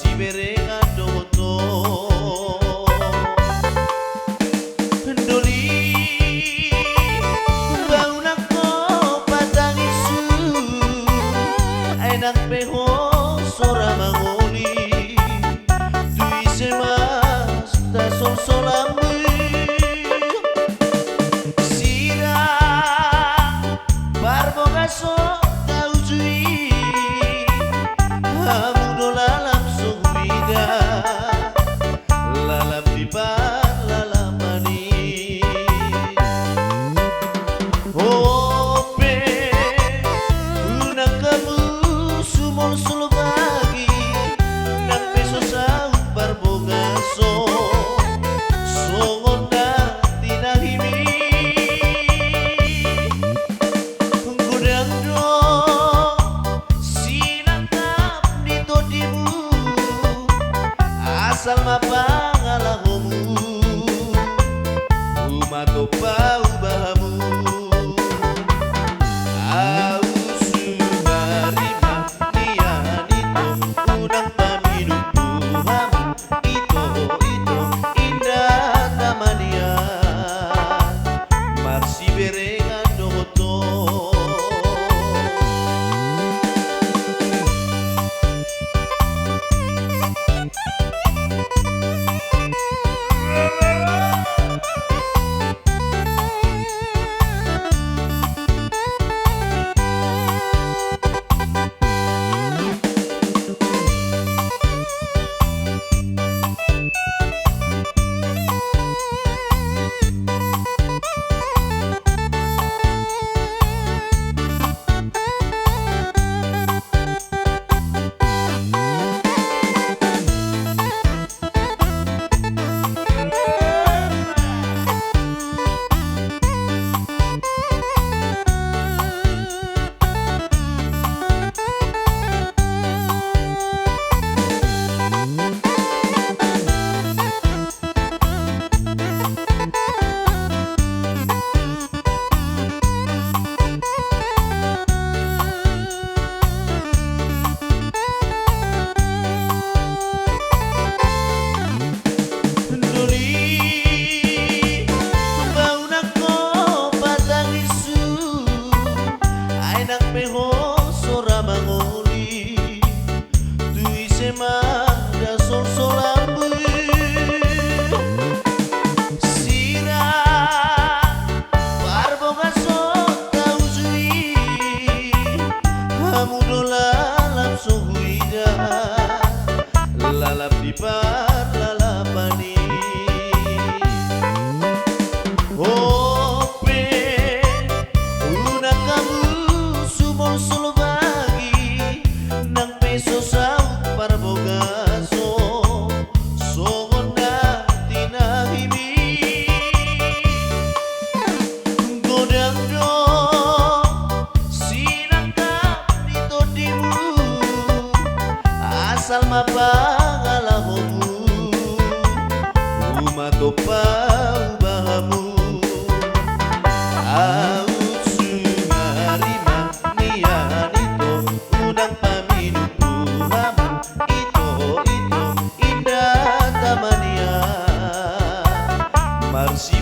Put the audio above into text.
Marsi berengan doto Doli bau nako patang isu enak peho sora mangoli tui semas da sol solambe sira barboga so tau jui hamu lalam sumida lalam di bar lalam mani ope unang kamu sumol sulbagi nang peso sa barboga so songon na tinahimi gudang do sinatap dito dimu asal mapangalahomu umato pa ubahamu au sumarima niyan ito unang paminupuhamu ito indah tamania marsi berengan doto da sol solambe sira barboga so tau jui hamu do lalam so huida lalap di par lalapani ope una kamu sumol sulbagi nang peso sa barboga so songon na tinahimi godang do sinangkap dito dimu asal mapangalahomu umato pa ubahamu aut sumarima niyan ito unang paminupuhamu ito indah tamania marsi